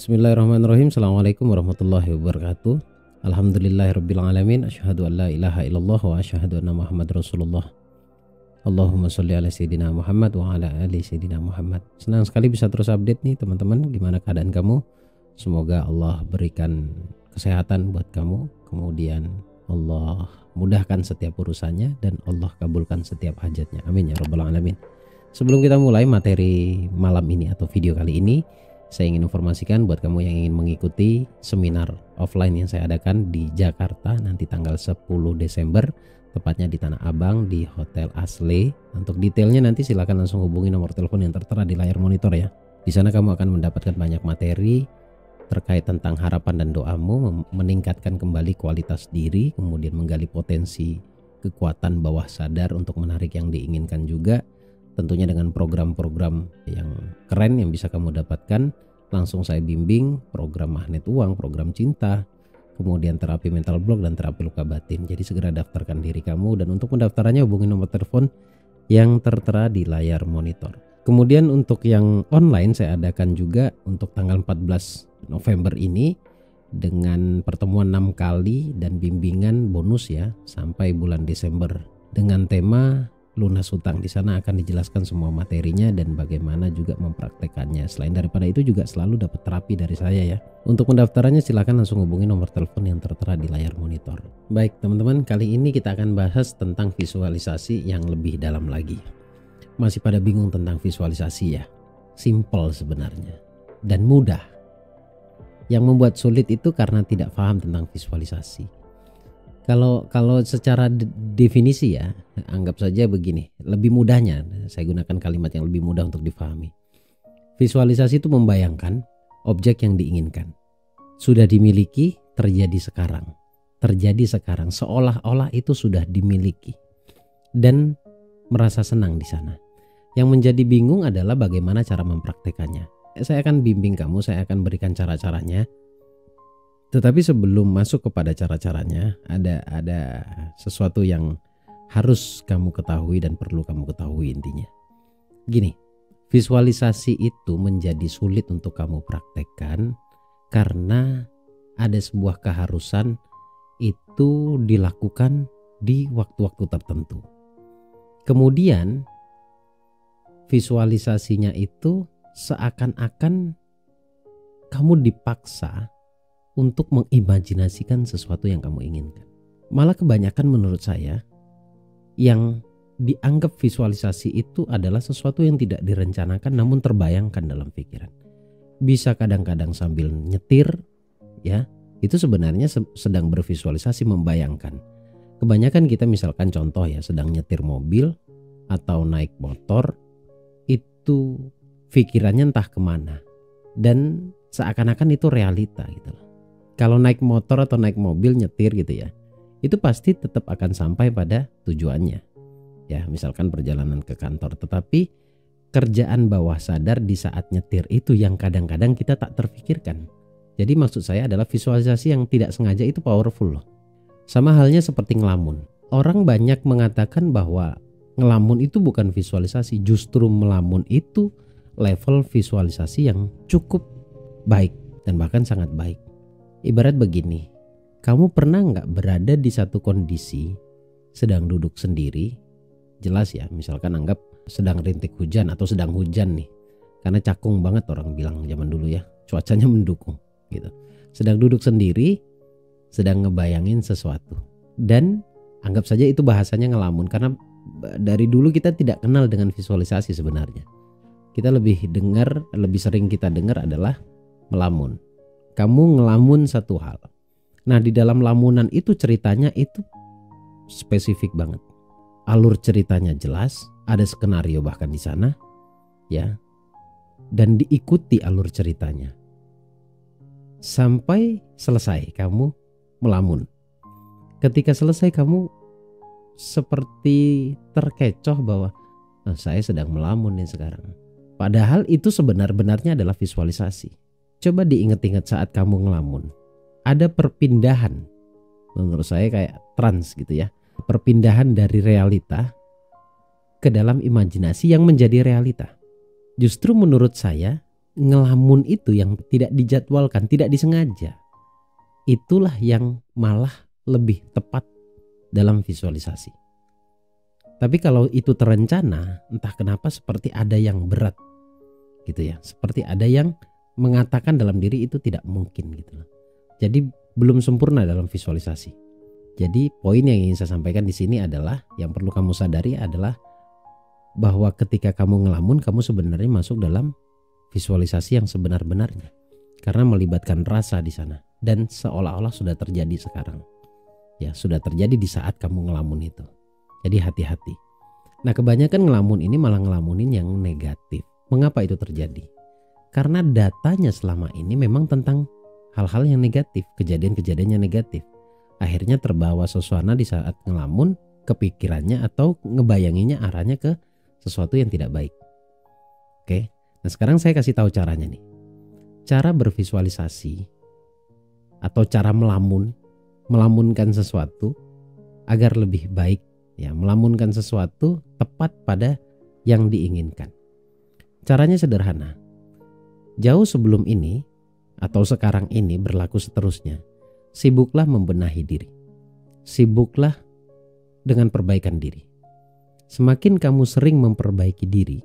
Bismillahirrahmanirrahim. Assalamualaikum warahmatullahi wabarakatuh. Alhamdulillahirabbil alamin. Asyhadu an la ilaha illallah wa asyhadu anna Muhammad Rasulullah. Allahumma sholli ala sayyidina Muhammad wa ala ali sayyidina Muhammad. Senang sekali bisa terus update nih teman-teman. Gimana keadaan kamu? Semoga Allah berikan kesehatan buat kamu. Kemudian Allah mudahkan setiap urusannya dan Allah kabulkan setiap hajatnya. Amin ya rabbal alamin. Sebelum kita mulai materi malam ini atau video kali ini, saya ingin informasikan buat kamu yang ingin mengikuti seminar offline yang saya adakan di Jakarta nanti tanggal 10 Desember, tepatnya di Tanah Abang di Hotel Asle. Untuk detailnya nanti silakan langsung hubungi nomor telepon yang tertera di layar monitor ya. Di sana kamu akan mendapatkan banyak materi terkait tentang harapan dan doamu, meningkatkan kembali kualitas diri, kemudian menggali potensi kekuatan bawah sadar untuk menarik yang diinginkan juga. Tentunya dengan program-program yang keren yang bisa kamu dapatkan, langsung saya bimbing, program magnet uang, program cinta, kemudian terapi mental block dan terapi luka batin. Jadi segera daftarkan diri kamu, dan untuk pendaftarannya hubungi nomor telepon yang tertera di layar monitor. Kemudian untuk yang online saya adakan juga untuk tanggal 14 November ini dengan pertemuan 6 kali dan bimbingan bonus ya sampai bulan Desember dengan tema lunas hutang. Di sana akan dijelaskan semua materinya dan bagaimana juga mempraktekannya. Selain daripada itu juga selalu dapat terapi dari saya ya. Untuk pendaftarannya silakan langsung hubungi nomor telepon yang tertera di layar monitor. Baik teman-teman, kali ini kita akan bahas tentang visualisasi yang lebih dalam lagi. Masih pada bingung tentang visualisasi ya? Simple sebenarnya dan mudah. Yang membuat sulit itu karena tidak paham tentang visualisasi. Kalau secara definisi ya, anggap saja begini, lebih mudahnya saya gunakan kalimat yang lebih mudah untuk difahami. Visualisasi itu membayangkan objek yang diinginkan. Sudah dimiliki, terjadi sekarang, seolah-olah itu sudah dimiliki dan merasa senang di sana. Yang menjadi bingung adalah bagaimana cara mempraktekannya. Saya akan bimbing kamu, saya akan berikan cara-caranya. Tetapi sebelum masuk kepada cara-caranya, ada sesuatu yang harus kamu ketahui dan perlu kamu ketahui intinya. Gini, visualisasi itu menjadi sulit untuk kamu praktekkan karena ada sebuah keharusan itu dilakukan di waktu-waktu tertentu. Kemudian visualisasinya itu seakan-akan kamu dipaksa untuk mengimajinasikan sesuatu yang kamu inginkan. Malah kebanyakan menurut saya yang dianggap visualisasi itu adalah sesuatu yang tidak direncanakan namun terbayangkan dalam pikiran. Bisa kadang-kadang sambil nyetir ya, itu sebenarnya sedang bervisualisasi, membayangkan. Kebanyakan kita misalkan contoh ya, sedang nyetir mobil atau naik motor, itu pikirannya entah kemana dan seakan-akan itu realita gitu loh. Kalau naik motor atau naik mobil nyetir gitu ya, itu pasti tetap akan sampai pada tujuannya. Ya, misalkan perjalanan ke kantor, tetapi kerjaan bawah sadar di saat nyetir itu yang kadang-kadang kita tak terfikirkan. Jadi maksud saya adalah visualisasi yang tidak sengaja itu powerful loh. Sama halnya seperti ngelamun. Orang banyak mengatakan bahwa ngelamun itu bukan visualisasi, justru melamun itu level visualisasi yang cukup baik dan bahkan sangat baik. Ibarat begini, kamu pernah nggak berada di satu kondisi sedang duduk sendiri, jelas ya, misalkan anggap sedang rintik hujan atau sedang hujan nih, karena cakung banget orang bilang zaman dulu ya, cuacanya mendukung gitu. Sedang duduk sendiri, sedang ngebayangin sesuatu, dan anggap saja itu bahasanya ngelamun, karena dari dulu kita tidak kenal dengan visualisasi sebenarnya. Kita lebih sering kita dengar adalah melamun. Kamu ngelamun satu hal. Nah, di dalam lamunan itu ceritanya itu spesifik banget. Alur ceritanya jelas, ada skenario bahkan di sana, ya. Dan diikuti alur ceritanya. Sampai selesai kamu melamun. Ketika selesai kamu seperti terkecoh bahwa saya sedang melamun nih sekarang. Padahal itu sebenar-benarnya adalah visualisasi. Coba diingat-ingat saat kamu ngelamun. Ada perpindahan. Menurut saya kayak trans gitu ya. Perpindahan dari realita ke dalam imajinasi yang menjadi realita. Justru menurut saya ngelamun itu yang tidak dijadwalkan, tidak disengaja, itulah yang malah lebih tepat dalam visualisasi. Tapi kalau itu terencana, entah kenapa seperti ada yang berat gitu ya, seperti ada yang mengatakan dalam diri itu tidak mungkin gitu loh. Jadi belum sempurna dalam visualisasi. Jadi poin yang ingin saya sampaikan di sini adalah, yang perlu kamu sadari adalah bahwa ketika kamu ngelamun, kamu sebenarnya masuk dalam visualisasi yang sebenar-benarnya, karena melibatkan rasa di sana, dan seolah-olah sudah terjadi sekarang. Ya, sudah terjadi di saat kamu ngelamun itu. Jadi hati-hati. Nah, kebanyakan ngelamun ini malah ngelamunin yang negatif. Mengapa itu terjadi? Karena datanya selama ini memang tentang hal-hal yang negatif, kejadian-kejadian yang negatif. Akhirnya terbawa suasana di saat ngelamun, kepikirannya atau ngebayanginnya arahnya ke sesuatu yang tidak baik. Oke. Nah, sekarang saya kasih tahu caranya nih. Cara bervisualisasi atau cara melamunkan sesuatu agar lebih baik, ya, melamunkan sesuatu tepat pada yang diinginkan. Caranya sederhana. Jauh sebelum ini atau sekarang ini berlaku seterusnya, sibuklah membenahi diri. Sibuklah dengan perbaikan diri. Semakin kamu sering memperbaiki diri,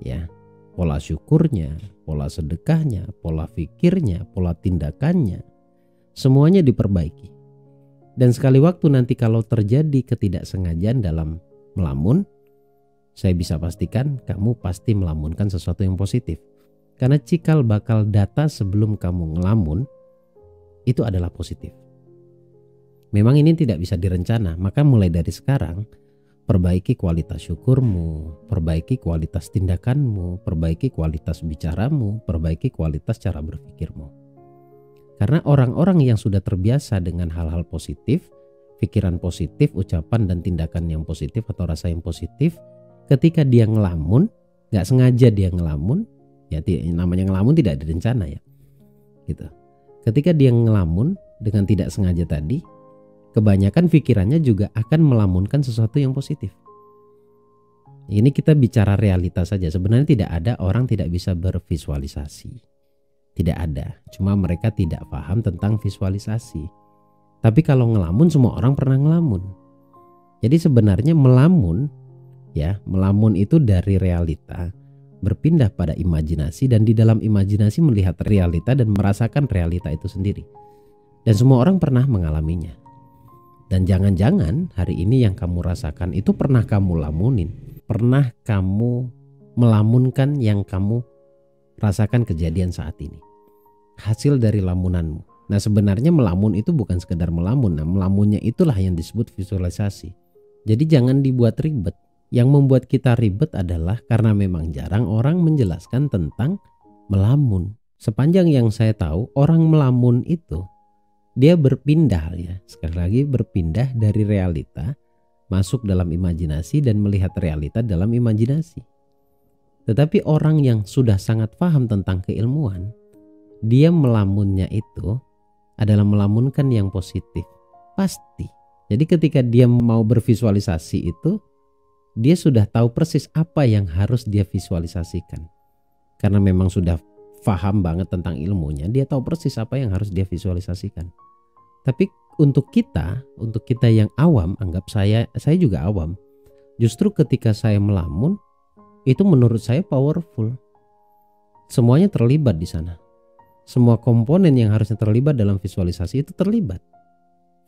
ya, pola syukurnya, pola sedekahnya, pola pikirnya, pola tindakannya, semuanya diperbaiki. Dan sekali waktu nanti kalau terjadi ketidaksengajaan dalam melamun, saya bisa pastikan kamu pasti melamunkan sesuatu yang positif. Karena cikal bakal data sebelum kamu ngelamun itu adalah positif. Memang ini tidak bisa direncana, maka mulai dari sekarang perbaiki kualitas syukurmu, perbaiki kualitas tindakanmu, perbaiki kualitas bicaramu, perbaiki kualitas cara berpikirmu. Karena orang-orang yang sudah terbiasa dengan hal-hal positif, pikiran positif, ucapan dan tindakan yang positif atau rasa yang positif, ketika dia ngelamun, gak sengaja dia ngelamun, ya namanya ngelamun tidak direncana ya, gitu. Ketika dia ngelamun dengan tidak sengaja tadi, kebanyakan pikirannya juga akan melamunkan sesuatu yang positif. Ini kita bicara realitas saja. Sebenarnya tidak ada orang tidak bisa bervisualisasi. Tidak ada. Cuma mereka tidak paham tentang visualisasi. Tapi kalau ngelamun, semua orang pernah ngelamun. Jadi sebenarnya melamun, ya, melamun itu dari realita berpindah pada imajinasi, dan di dalam imajinasi melihat realita dan merasakan realita itu sendiri. Dan semua orang pernah mengalaminya. Dan jangan-jangan hari ini yang kamu rasakan itu pernah kamu lamunin, pernah kamu melamunkan yang kamu rasakan kejadian saat ini. Hasil dari lamunanmu. Nah, sebenarnya melamun itu bukan sekedar melamun. Nah, melamunnya itulah yang disebut visualisasi. Jadi jangan dibuat ribet. Yang membuat kita ribet adalah karena memang jarang orang menjelaskan tentang melamun. Sepanjang yang saya tahu, orang melamun itu dia berpindah, ya, sekali lagi berpindah dari realita masuk dalam imajinasi dan melihat realita dalam imajinasi. Tetapi orang yang sudah sangat paham tentang keilmuan, dia melamunnya itu adalah melamunkan yang positif, pasti. Jadi ketika dia mau bervisualisasi itu, dia sudah tahu persis apa yang harus dia visualisasikan. Karena memang sudah paham banget tentang ilmunya, dia tahu persis apa yang harus dia visualisasikan. Tapi untuk kita yang awam, anggap saya juga awam, justru ketika saya melamun, itu menurut saya powerful. Semuanya terlibat di sana. Semua komponen yang harusnya terlibat dalam visualisasi itu terlibat.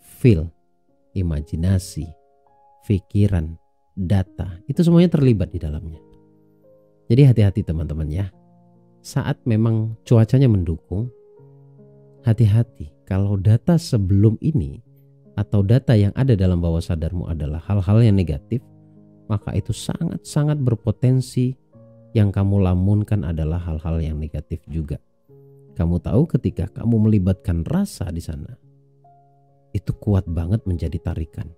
Feel, imajinasi, pikiran, data, itu semuanya terlibat di dalamnya. Jadi hati-hati teman-teman ya. Saat memang cuacanya mendukung, hati-hati kalau data sebelum ini atau data yang ada dalam bawah sadarmu adalah hal-hal yang negatif, maka itu sangat-sangat berpotensi yang kamu lamunkan adalah hal-hal yang negatif juga. Kamu tahu ketika kamu melibatkan rasa di sana, itu kuat banget menjadi tarikan.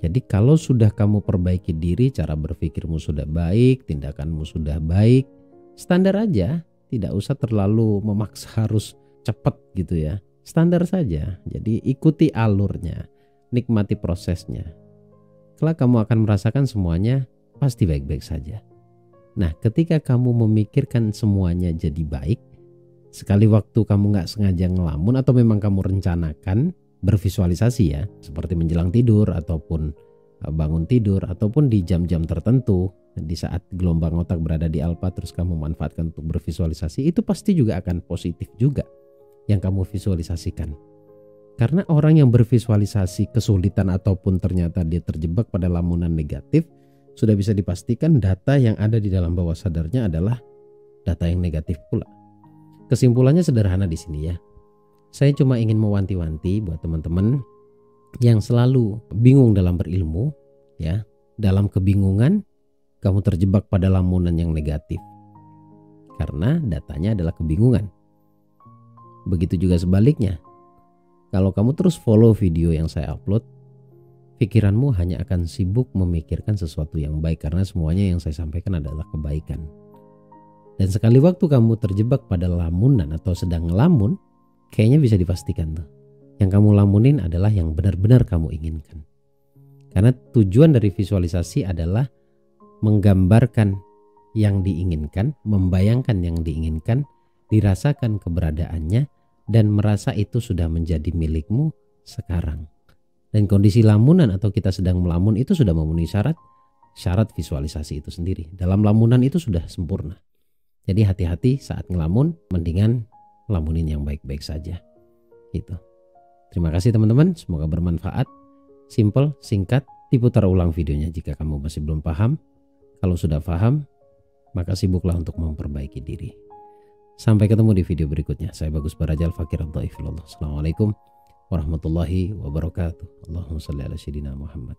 Jadi kalau sudah kamu perbaiki diri, cara berpikirmu sudah baik, tindakanmu sudah baik, standar aja, tidak usah terlalu memaksa harus cepat gitu ya. Standar saja. Jadi ikuti alurnya, nikmati prosesnya. Kelak kamu akan merasakan semuanya pasti baik-baik saja. Nah, ketika kamu memikirkan semuanya jadi baik, Sekali waktu kamu nggak sengaja ngelamun atau memang kamu rencanakan bervisualisasi ya, seperti menjelang tidur ataupun bangun tidur ataupun di jam-jam tertentu, di saat gelombang otak berada di alfa terus kamu manfaatkan untuk bervisualisasi, itu pasti juga akan positif juga yang kamu visualisasikan. Karena orang yang bervisualisasi kesulitan ataupun ternyata dia terjebak pada lamunan negatif, sudah bisa dipastikan data yang ada di dalam bawah sadarnya adalah data yang negatif pula. Kesimpulannya sederhana di sini ya. Saya cuma ingin mewanti-wanti buat teman-teman yang selalu bingung dalam berilmu ya. Dalam kebingungan kamu terjebak pada lamunan yang negatif. Karena datanya adalah kebingungan. Begitu juga sebaliknya. Kalau kamu terus follow video yang saya upload, pikiranmu hanya akan sibuk memikirkan sesuatu yang baik karena semuanya yang saya sampaikan adalah kebaikan. Dan sekali waktu kamu terjebak pada lamunan atau sedang ngelamun, kayaknya bisa dipastikan tuh. Yang kamu lamunin adalah yang benar-benar kamu inginkan. Karena tujuan dari visualisasi adalah menggambarkan yang diinginkan, membayangkan yang diinginkan, dirasakan keberadaannya, dan merasa itu sudah menjadi milikmu sekarang. Dan kondisi lamunan atau kita sedang melamun itu sudah memenuhi syarat visualisasi itu sendiri. Dalam lamunan itu sudah sempurna. Jadi hati-hati saat ngelamun, mendingan lamunin yang baik-baik saja. Gitu. Terima kasih teman-teman, semoga bermanfaat. Simple, singkat, diputar ulang videonya jika kamu masih belum paham. Kalau sudah paham, maka sibuklah untuk memperbaiki diri. Sampai ketemu di video berikutnya. Saya Bagus Baraja Al-Fakir Al-Dhaifillah. Assalamualaikum warahmatullahi wabarakatuh. Allahumma salli ala sayyidina Muhammad.